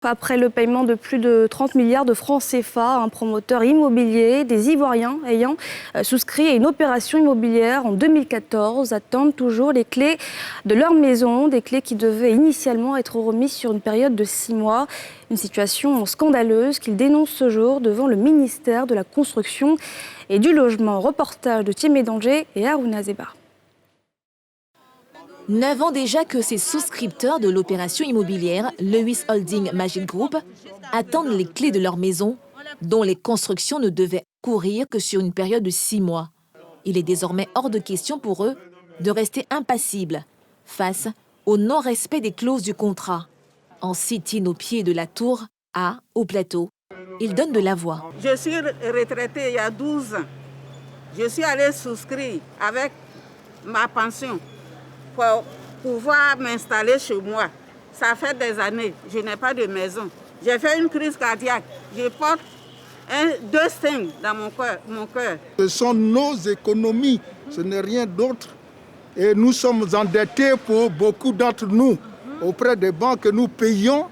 Après le paiement de plus de 30 milliards de francs CFA, un promoteur immobilier, des Ivoiriens ayant souscrit à une opération immobilière en 2014 attendent toujours les clés de leur maison, des clés qui devaient initialement être remises sur une période de 6 mois. Une situation scandaleuse qu'ils dénoncent ce jour devant le ministère de la Construction et du Logement. Reportage de Thiemé Danger et Harouna Zeba. 9 ans déjà que ces souscripteurs de l'opération immobilière Lewis Holding Magic Group attendent les clés de leur maison, dont les constructions ne devaient courir que sur une période de 6 mois. Il est désormais hors de question pour eux de rester impassibles face au non-respect des clauses du contrat. En sit-in au pied de la tour A, au plateau, ils donnent de la voix. Je suis retraitée il y a 12 ans. Je suis allée souscrire avec ma pension pour pouvoir m'installer chez moi. Ça fait des années, je n'ai pas de maison. J'ai fait une crise cardiaque. Je porte 2 stings dans mon cœur. Ce sont nos économies, ce n'est rien d'autre. Et nous sommes endettés pour beaucoup d'entre nous. Auprès des banques, nous payons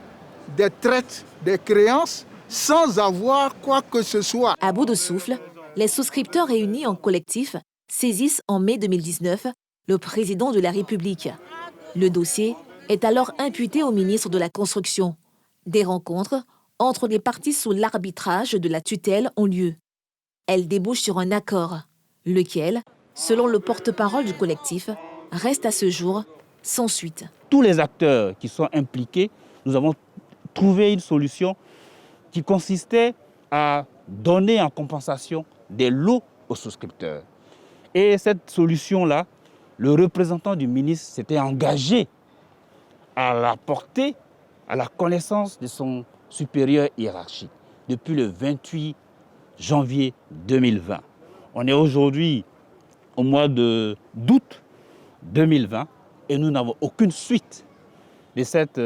des traites, des créances, sans avoir quoi que ce soit. À bout de souffle, les souscripteurs réunis en collectif saisissent en mai 2019 le président de la République. Le dossier est alors imputé au ministre de la Construction. Des rencontres entre les parties sous l'arbitrage de la tutelle ont lieu. Elles débouchent sur un accord, lequel, selon le porte-parole du collectif, reste à ce jour sans suite. Tous les acteurs qui sont impliqués, nous avons trouvé une solution qui consistait à donner en compensation des lots aux souscripteurs. Et cette solution-là, le représentant du ministre s'était engagé à la porter à la connaissance de son supérieur hiérarchique depuis le 28 janvier 2020. On est aujourd'hui au mois d'août 2020 et nous n'avons aucune suite de cette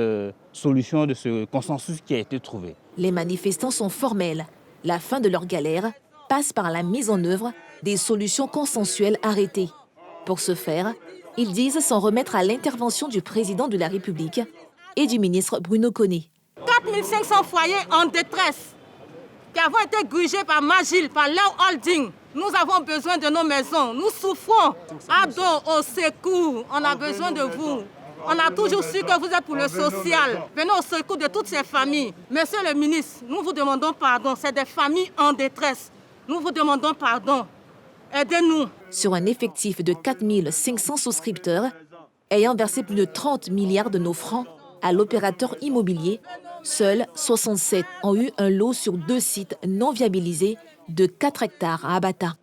solution, de ce consensus qui a été trouvé. Les manifestants sont formels. La fin de leur galère passe par la mise en œuvre des solutions consensuelles arrêtées. Pour ce faire, ils disent s'en remettre à l'intervention du président de la République et du ministre Bruno Koné. 4500 foyers en détresse qui avons été grugés par Magil, par Léo Holding. Nous avons besoin de nos maisons, nous souffrons. Ado, au secours, on a besoin de vous. On a toujours su que vous êtes pour le social. Venez au secours de toutes ces familles. Monsieur le ministre, nous vous demandons pardon. C'est des familles en détresse. Nous vous demandons pardon. Aidez-nous. Sur un effectif de 4 500 souscripteurs, ayant versé plus de 30 milliards de nos francs à l'opérateur immobilier, seuls 67 ont eu un lot sur 2 sites non viabilisés de 4 hectares à Abata.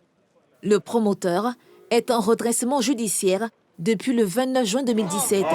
Le promoteur est en redressement judiciaire depuis le 29 juin 2017.